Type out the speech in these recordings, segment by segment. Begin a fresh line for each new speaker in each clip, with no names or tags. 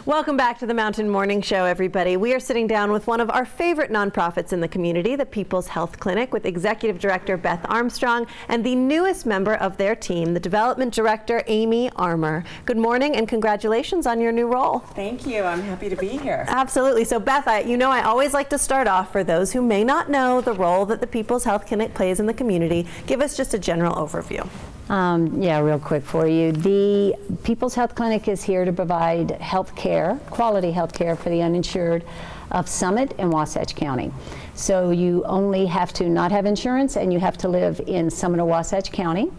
Welcome back to the Mountain Morning Show, everybody. We are sitting down with one of our favorite nonprofits in the community, the People's Health Clinic, with Executive Director Beth Armstrong and the newest member of their team, the Development Director, Amy Armour. Good morning and congratulations on your new role.
Thank you. I'm happy to be here.
Absolutely. So Beth, I always like to start off, for those who may not know the role that the People's Health Clinic plays in the community, give us just a general overview.
Yeah, real quick for you. The People's Health Clinic is here to provide health care, quality health care for the uninsured of Summit and Wasatch County. So you only have to not have insurance and you have to live in Summit or Wasatch County.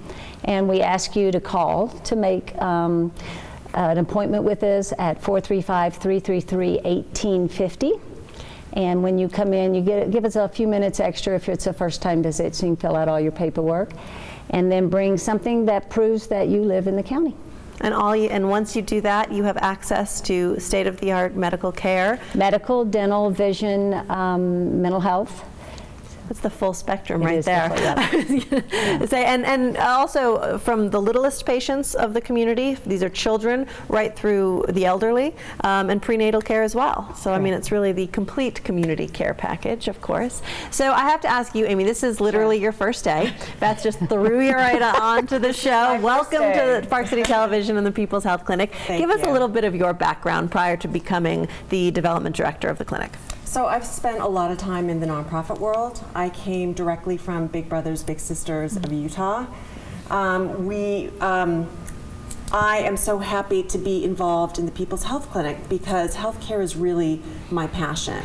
And we ask you to call to make an appointment with us at 435-333-1850. And when you come in, you give us a few minutes extra if it's a first-time visit, so you can fill out all your paperwork. And then bring something that proves that you live in the county.
And once you do that, you have access to state-of-the-art medical care.
Medical, dental, vision, mental health.
That's the full spectrum right there.
Yeah.
And also from the littlest patients of the community, these are children, right through the elderly, and prenatal care as well. So, I mean, it's really the complete community care package, of course. So I have to ask you, Amy, this is literally your first day. Beth just threw you right onto the show. Welcome to Park City Television and the People's Health Clinic. Give us a little bit of your background prior to becoming the development director of the clinic.
So I've spent a lot of time in the nonprofit world. I came directly from Big Brothers Big Sisters of Utah. I am so happy to be involved in the People's Health Clinic because healthcare is really my passion.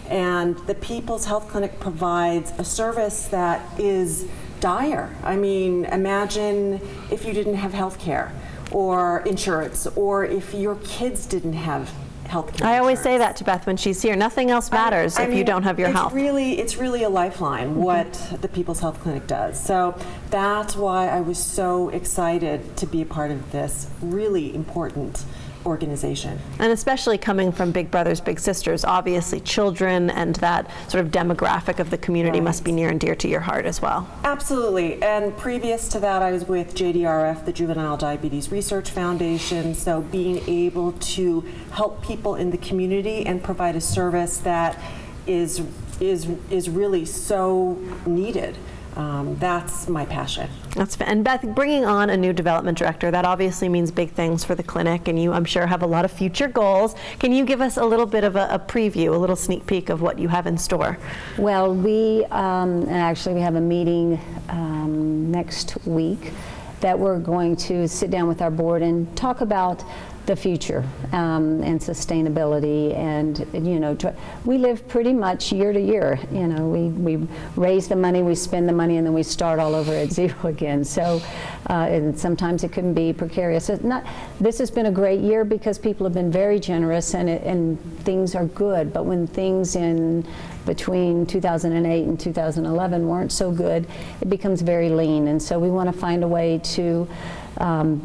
And the People's Health Clinic provides a service that is dire. I mean, imagine if you didn't have healthcare or insurance, or if your kids didn't have healthcare.
I always say that to Beth when she's here. Nothing else matters if you don't have your health.
It's really a lifeline, what the People's Health Clinic does. So that's why I was so excited to be a part of this really important organization.
And especially coming from Big Brothers Big Sisters, obviously children and that sort of demographic of the community must be near and dear to your heart as well.
Absolutely. And previous to that, I was with JDRF, the Juvenile Diabetes Research Foundation. So being able to help people in the community and provide a service that is really so needed. That's my passion.
And Beth, bringing on a new development director, that obviously means big things for the clinic, and you, I'm sure, have a lot of future goals. Can you give us a little bit of a preview, a little sneak peek of what you have in store?
Well, we actually we have a meeting next week that we're going to sit down with our board and talk about the future and sustainability, and we live pretty much year to year. We raise the money, we spend the money, and then we start all over at zero again. So and sometimes it can be precarious. This has been a great year because people have been very generous and things are good. But when things in between 2008 and 2011 weren't so good, it becomes very lean. And so we want to find a way to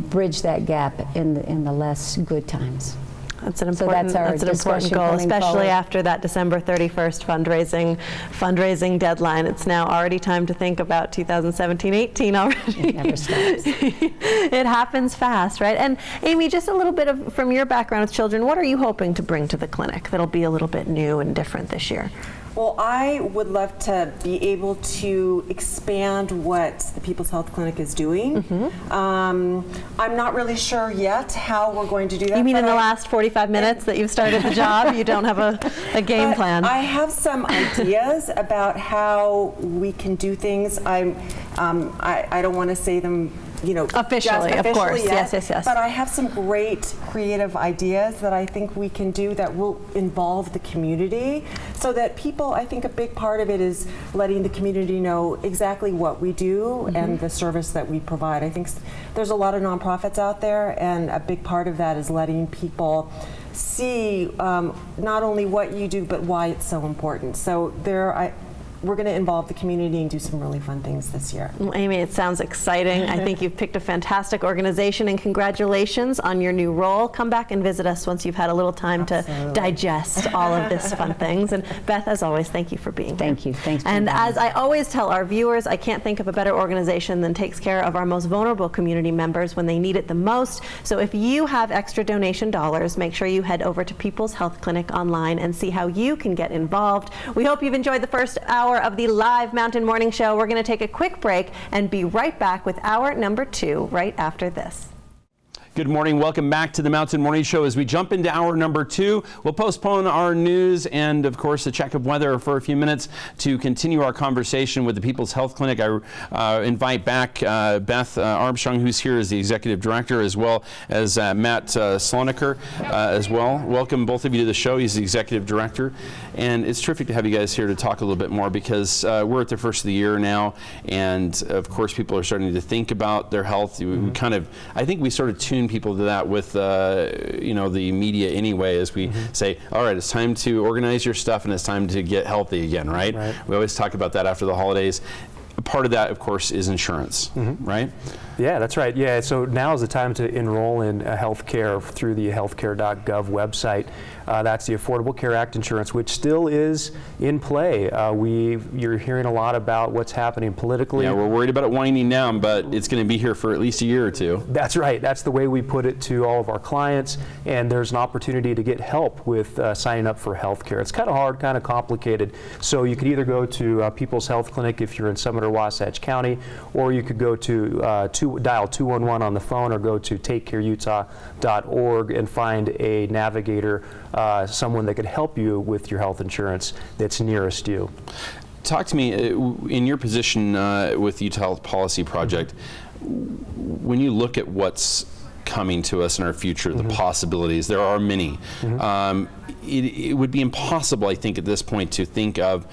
bridge that gap in the less good times.
That's an important goal, especially after that December 31st fundraising deadline. It's now already time to think about 2017-18 already.
It never stops.
It happens fast, right? And Amy, just a little bit from your background with children, what are you hoping to bring to the clinic that'll be a little bit new and different this year?
Well, I would love to be able to expand what the People's Health Clinic is doing. Mm-hmm. I'm not really sure yet how we're going to do that.
You mean in the last 45 minutes that you've started the job? You don't have a game plan?
I have some ideas about how we can do things. I don't want to say them
officially, of course.
Yet,
yes.
But I have some great creative ideas that I think we can do that will involve the community, so that people, I think a big part of it is letting the community know exactly what we do and the service that we provide. I think there's a lot of nonprofits out there, and a big part of that is letting people see not only what you do, but why it's so important. So we're going to involve the community and do some really fun things this year.
Well, Amy, it sounds exciting. I think you've picked a fantastic organization, and congratulations on your new role. Come back and visit us once you've had a little time to digest all of this fun things. And Beth, as always, thank you for being here.
Thank you. Thanks for
And
inviting
as I always tell our viewers, I can't think of a better organization than takes care of our most vulnerable community members when they need it the most. So if you have extra donation dollars, make sure you head over to People's Health Clinic online and see how you can get involved. We hope you've enjoyed the first hour of the live Mountain Morning Show. We're going to take a quick break and be right back with hour number 2 right after this.
Good morning. Welcome back to the Mountain Morning Show. As we jump into hour number 2, we'll postpone our news and, of course, a check of weather for a few minutes to continue our conversation with the People's Health Clinic. I invite back Beth Armstrong, who's here as the Executive Director, as well as Matt Sloanaker as well. Welcome, both of you, to the show. He's the Executive Director. And it's terrific to have you guys here to talk a little bit more, because we're at the first of the year now, and, of course, people are starting to think about their health. We kind of, I think we sort of tune people to that with the media anyway, as we say, all right, it's time to organize your stuff and it's time to get healthy again, right? We always talk about that after the holidays. A part of that, of course, is insurance, right?
Yeah, that's right. Yeah, so now is the time to enroll in health care through the healthcare.gov website. That's the Affordable Care Act insurance, which still is in play. You're hearing a lot about what's happening politically.
Yeah, we're worried about it winding down, but it's going to be here for at least a year or two.
That's right. That's the way we put it to all of our clients, and there's an opportunity to get help with signing up for health care. It's kind of hard, kind of complicated. So you could either go to People's Health Clinic if you're in Summit or Wasatch County, or you could go to dial 211 on the phone, or go to takecareutah.org and find a navigator, someone that could help you with your health insurance that's nearest you.
Talk to me, in your position with the Utah Health Policy Project, when you look at what's coming to us in our future, the possibilities, there are many. It would be impossible, I think, at this point to think of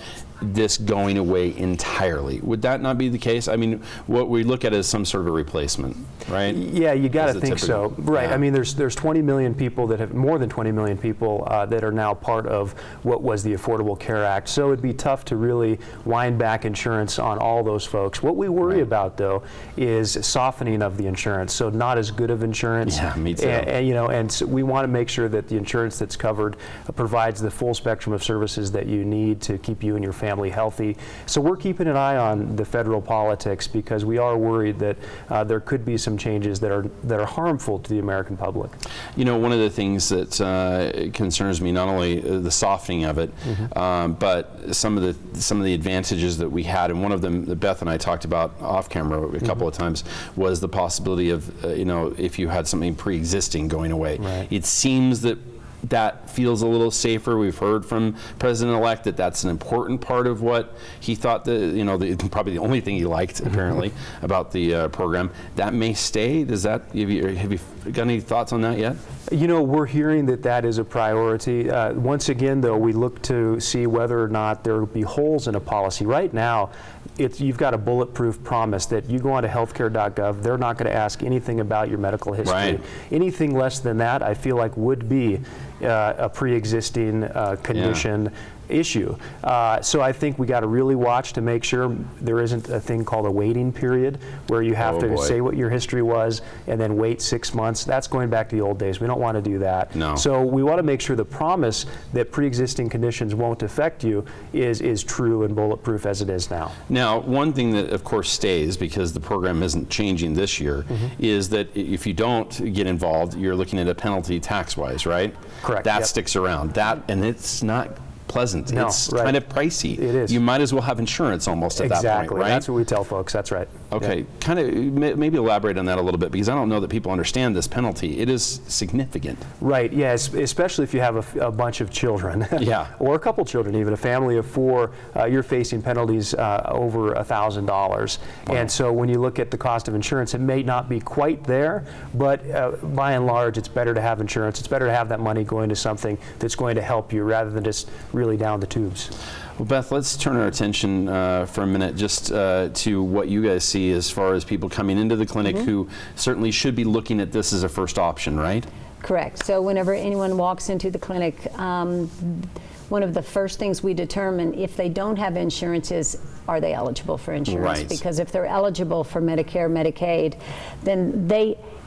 this going away entirely. Would that not be the case? I mean, what we look at is some sort of a replacement, right?
Yeah, you got to think so. Right.
Yeah.
I mean, there's 20 million people that have, more than 20 million people that are now part of what was the Affordable Care Act. So it'd be tough to really wind back insurance on all those folks. What we worry about, though, is softening of the insurance. So not as good of insurance.
Yeah, me too.
And so we want to make sure that the insurance that's covered provides the full spectrum of services that you need to keep you and your family healthy. So we're keeping an eye on the federal politics, because we are worried that there could be some changes that are harmful to the American public.
You know, one of the things that concerns me, not only the softening of it, but some of the advantages that we had, and one of them that Beth and I talked about off camera a couple of times, was the possibility of if you had something pre-existing going away.
Right.
It seems that feels a little safer. We've heard from President-elect that that's an important part of what he thought, probably the only thing he liked, apparently, about the program. That may stay. Does that, have you got any thoughts on that yet?
You know, we're hearing that is a priority. Once again, though, we look to see whether or not there will be holes in a policy. Right now, you've got a bulletproof promise that you go on to healthcare.gov, they're not going to ask anything about your medical history.
Right.
Anything less than that, I feel like, would be a pre-existing condition issue. So I think we got to really watch to make sure there isn't a thing called a waiting period where you have to say what your history was and then wait 6 months. That's going back to the old days. We don't want to do that.
No.
So we want to make sure the promise that pre-existing conditions won't affect you is true and bulletproof as it is now.
Now, one thing that, of course, stays, because the program isn't changing this year, is that if you don't get involved, you're looking at a penalty tax-wise, right?
Correct.
That sticks around. And it's not pleasant.
No,
it's
right.
kind of pricey.
It is.
You might as well have insurance almost at that point,
Exactly.
right?
That's what we tell folks. That's right.
Okay.
Yeah.
Kind of maybe elaborate on that a little bit, because I don't know that people understand this penalty. It is significant.
Right. Yeah. Especially if you have a bunch of children.
Yeah.
Or a couple children, even a family of 4, you're facing penalties over $1,000.
Wow.
And so when you look at the cost of insurance, it may not be quite there, but by and large, it's better to have insurance. It's better to have that money going to something that's going to help you rather than just really down the tubes.
Well, Beth, let's turn our attention for a minute just to what you guys see as far as people coming into the clinic who certainly should be looking at this as a first option, right?
Correct. So whenever anyone walks into the clinic, one of the first things we determine if they don't have insurance is, are they eligible for insurance?
Right.
Because if they're eligible for Medicare, Medicaid, then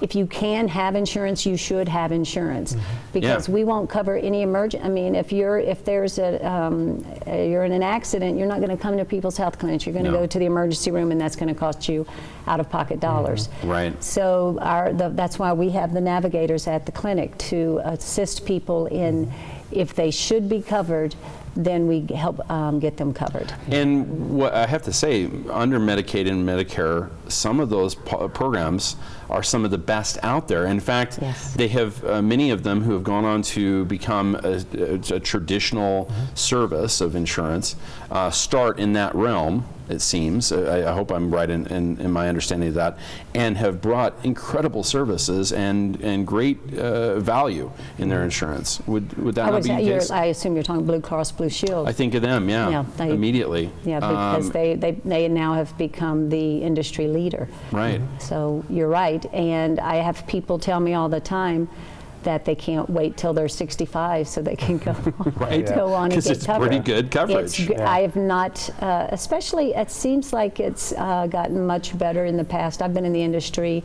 if you can have insurance, you should have insurance, because we won't cover any emergent. I mean, if there's you're in an accident, you're not going to come to people's health clinics. You're going to go to the emergency room, and that's going to cost you out-of-pocket dollars.
Right.
So that's why we have the navigators at the clinic to assist people in, if they should be covered, then we help get them covered.
And what I have to say, under Medicaid and Medicare, some of those programs are some of the best out there. In fact, they have many of them who have gone on to become a traditional service of insurance, start in that realm, it seems. I hope I'm right in my understanding of that, and have brought incredible services and great value in their insurance. Would that not be the case?
I assume you're talking Blue Cross Blue Shield.
I think of them, immediately.
Yeah, because they now have become the industry leader.
Right.
So you're right, and I have people tell me all the time that they can't wait till they're 65 so they can go, go on and get covered.
Because it's pretty good coverage.
I have not, especially, it seems like it's gotten much better in the past. I've been in the industry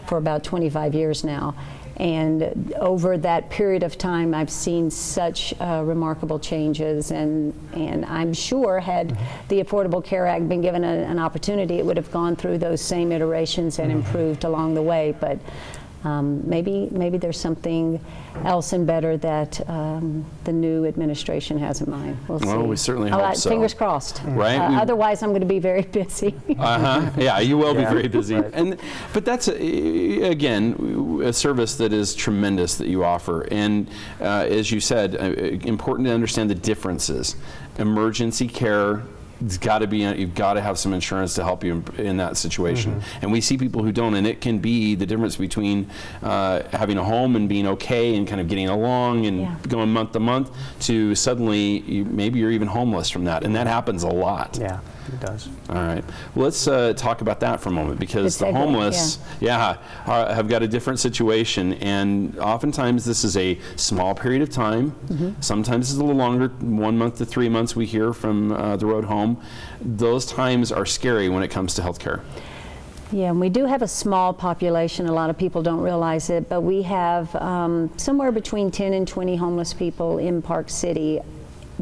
for about 25 years now. And over that period of time, I've seen such remarkable changes, and I'm sure had the Affordable Care Act been given an opportunity, it would have gone through those same iterations and improved along the way. But maybe there's something else and better that the new administration has in mind. We'll see.
Well, we certainly hope so.
Fingers crossed.
Right.
Otherwise, I'm going to be very busy.
Yeah, you will be very busy. But that's again a service that is tremendous that you offer, and as you said, important to understand the differences. Emergency care. It's got to be. You've got to have some insurance to help you in that situation. And we see people who don't, and it can be the difference between having a home and being okay and kind of getting along and going month to month to suddenly maybe you're even homeless from that, and that happens a lot.
Yeah, it does.
All right. Well, let's talk about that for a moment, because the homeless, have got a different situation, and oftentimes this is a small period of time. Sometimes it's a little longer, 1 month to 3 months. We hear from the road home. Those times are scary when it comes to health care.
Yeah, and we do have a small population. A lot of people don't realize it, but we have somewhere between 10 and 20 homeless people in Park City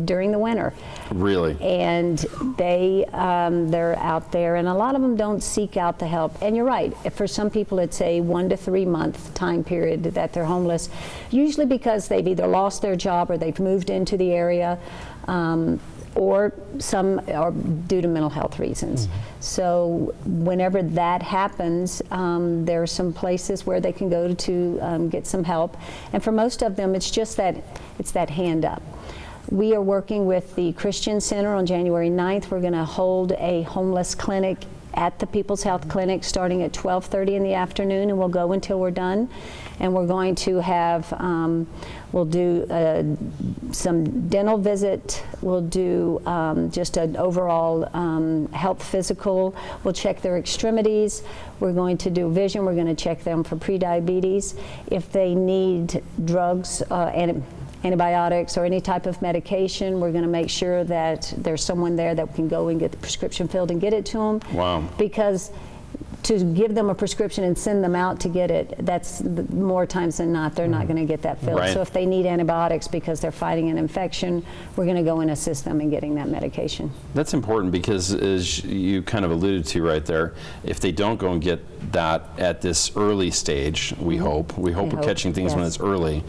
during the winter.
Really?
And they're out there, and a lot of them don't seek out the help. And you're right, for some people it's a 1 to 3 month time period that they're homeless, usually because they've either lost their job or they've moved into the area, or some are due to mental health reasons. So whenever that happens, there are some places where they can go to get some help. And for most of them, it's just that hand up. We are working with the Christian Center on January 9th. We're going to hold a homeless clinic at the People's Health Clinic starting at 12:30 in the afternoon, and we'll go until we're done. And we're going to have, we'll do some dental visit, we'll do just an overall health physical, we'll check their extremities, we're going to do vision, we're going to check them for prediabetes. If they need drugs, antibiotics or any type of medication, we're going to make sure that there's someone there that can go and get the prescription filled and get it to them.
Wow.
Because to give them a prescription and send them out to get it, that's more times than not, they're not going to get that filled.
Right.
So if they need antibiotics because they're fighting an infection, we're going to go and assist them in getting that medication.
That's important, because as you kind of alluded to right there, if they don't go and get that at this early stage, we hope we're catching things when it's early.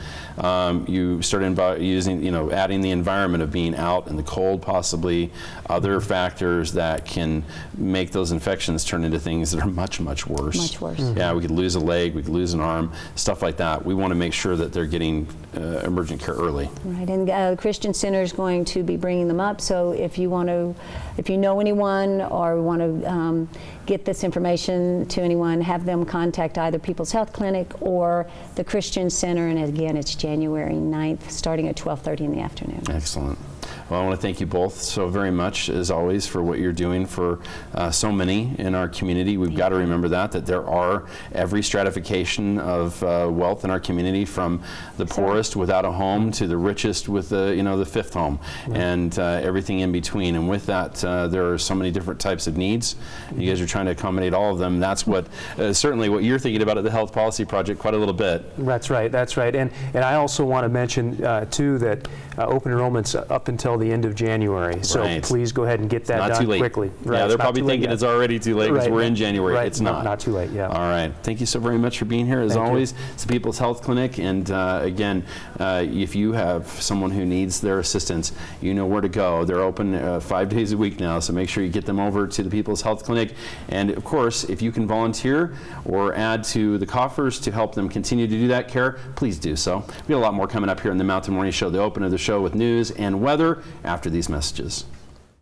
You start using, adding the environment of being out in the cold, possibly other factors that can make those infections turn into things that are much worse.
Much worse.
Yeah, we could lose a leg, we could lose an arm, stuff like that. We want to make sure that they're getting emergent care early.
Right, and the Christian Center is going to be bringing them up. So if you know anyone or want to get this information to anyone, have them contact either People's Health Clinic or the Christian Center. And again, it's January 9th, starting at 12:30 in the afternoon.
Excellent. Well, I want to thank you both so very much, as always, for what you're doing for so many in our community. We've got to remember that there are every stratification of wealth in our community, from the poorest without a home to the richest with the fifth home, and everything in between. And with that, there are so many different types of needs. You guys are trying to accommodate all of them. That's what certainly what you're thinking about at the Health Policy Project quite a little bit.
That's right. That's right. And I also want to mention too that open enrollment's up until the end of January. So please go ahead and get that done quickly.
Right. Yeah, they're probably thinking it's already too late because we're in January.
Right.
It's not.
Not too late. Yeah.
All right. Thank you so very much for being here. As always, it's the People's Health Clinic, and again, if you have someone who needs their assistance, you know where to go. They're open 5 days a week now, so make sure you get them over to the People's Health Clinic. And of course, if you can volunteer or add to the coffers to help them continue to do that care, please do so. We got a lot more coming up here in the Mountain Morning Show, the open of the show with news and weather after these messages.